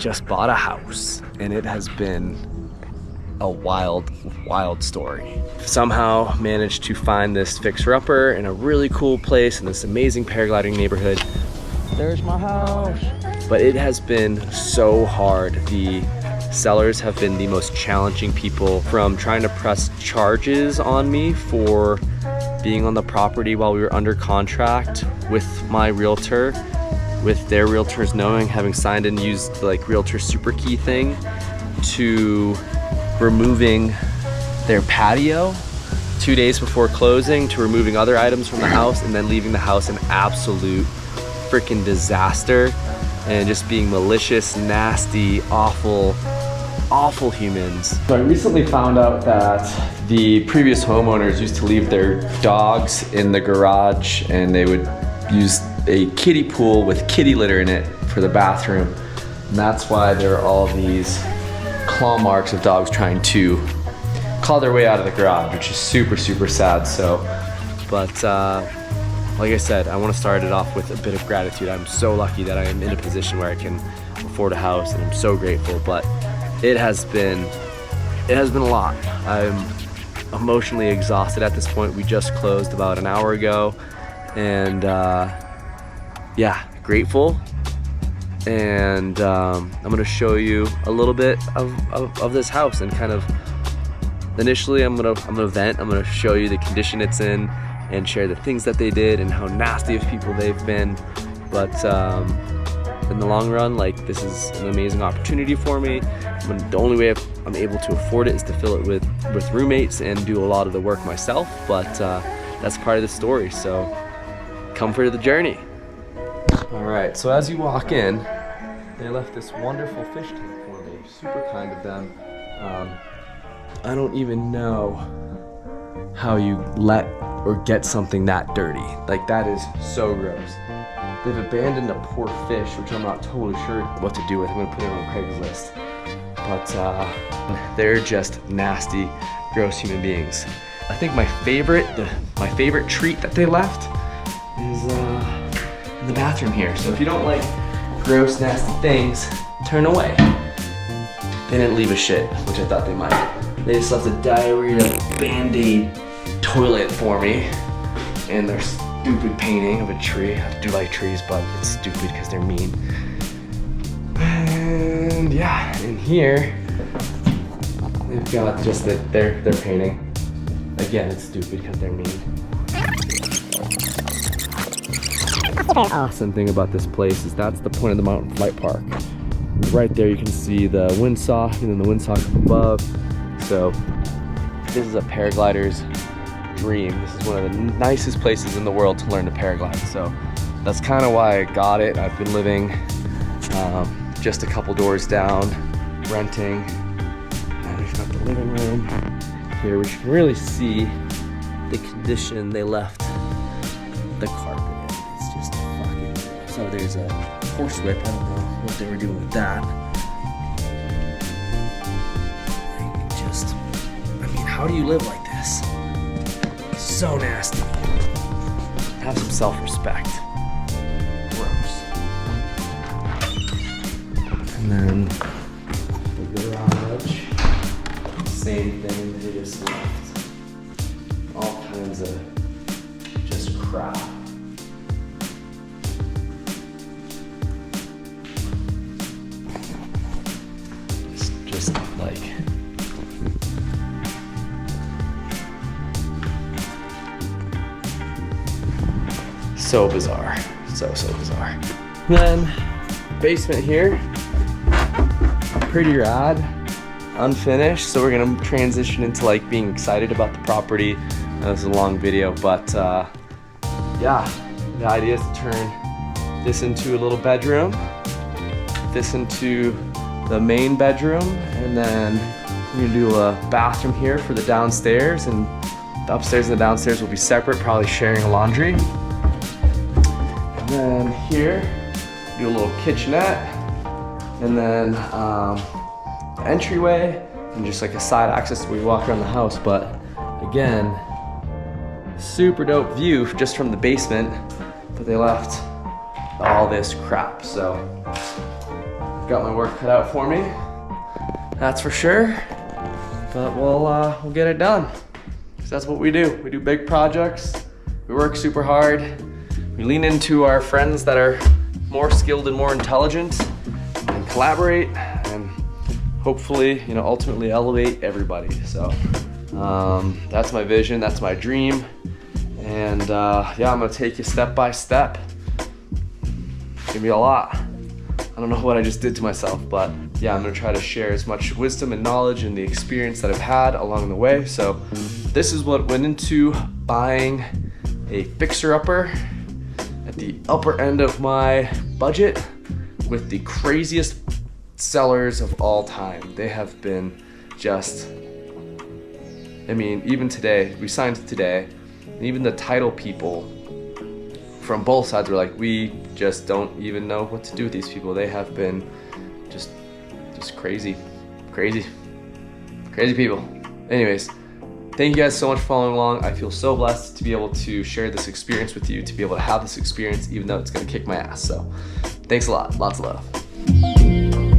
just bought a house, and it has been a wild, wild story. Somehow managed to find this fixer-upper in a really cool place in this amazing paragliding neighborhood. There's my house. But it has been so hard. The sellers have been the most challenging people, from trying to press charges on me for being on the property while we were under contract with my realtor, with their realtors knowing, having signed and used the like realtor super key thing, to removing their patio 2 days before closing, to removing other items from the house, and then leaving the house an absolute freaking disaster, and just being malicious, nasty, awful humans. So I recently found out that the previous homeowners used to leave their dogs in the garage, and they would use a kiddie pool with kitty litter in it for the bathroom. And that's why there are all these claw marks of dogs trying to claw their way out of the garage, which is super, super sad. So, but like I said, I want to start it off with a bit of gratitude. I'm so lucky that I am in a position where I can afford a house, and I'm so grateful, but it has been a lot. I'm emotionally exhausted at this point. We just closed about an hour ago, and yeah, grateful. And I'm gonna show you a little bit of this house, and kind of initially I'm gonna vent. I'm gonna show you the condition it's in and share the things that they did and how nasty of people they've been. But in the long run, like, this is an amazing opportunity for me. The only way I'm able to afford it is to fill it with roommates and do a lot of the work myself, but that's part of the story, so come for the journey. All right, so as you walk in, they left this wonderful fish tank for me. Super kind of them. I don't even know how you let or get something that dirty. Like, that is so gross. They've abandoned a poor fish, which I'm not totally sure what to do with. I'm gonna put it on Craigslist. But they're just nasty, gross human beings. I think my favorite treat that they left is in the bathroom here. So if you don't like gross, nasty things, turn away. They didn't leave a shit, which I thought they might. They just left a diarrhea Band-Aid toilet for me, and their stupid painting of a tree. I do like trees, but it's stupid because they're mean. And yeah, in here they've got just their painting. Again, it's stupid because they're mean. Awesome thing about this place is that's the point of the mountain flight park. Right there you can see the windsock, and then the windsock up above. So this is a paraglider's dream. This is one of the nicest places in the world to learn to paraglide. So that's kind of why I got it. I've been living just a couple doors down, renting. And we've got the living room here, which you can really see the condition they left the carpet in. It's just fucking brutal. So there's a horsewhip. I don't know what they were doing with that. How do you live like this? So nasty. Have some self-respect. Gross. And then the garage, same thing, they just left all kinds of just crap. It's just like, so bizarre, so bizarre. And then basement here, pretty rad, unfinished. So we're gonna transition into like being excited about the property. This is a long video, but yeah, the idea is to turn this into a little bedroom, this into the main bedroom, and then we're gonna do a bathroom here for the downstairs, and the upstairs and the downstairs will be separate, probably sharing a laundry. And then here, do a little kitchenette, and then the entryway, and just like a side access where you walk around the house. But again, super dope view just from the basement, but they left all this crap. So got my work cut out for me, that's for sure. But we'll get it done. 'Cause that's what we do. We do big projects. We work super hard. We lean into our friends that are more skilled and more intelligent, and collaborate, and hopefully, you know, ultimately elevate everybody. So that's my vision. That's my dream. And yeah, I'm gonna take you step by step. It's gonna be a lot. I don't know what I just did to myself, but yeah, I'm gonna try to share as much wisdom and knowledge and the experience that I've had along the way. So this is what went into buying a fixer-upper at the upper end of my budget with the craziest sellers of all time. They have been just, I mean, even today, we signed today, and even the title people from both sides were like, we just don't even know what to do with these people. They have been just crazy people. Anyways, thank you guys so much for following along. I feel so blessed to be able to share this experience with you, to be able to have this experience, even though it's gonna kick my ass. So thanks a lot, lots of love.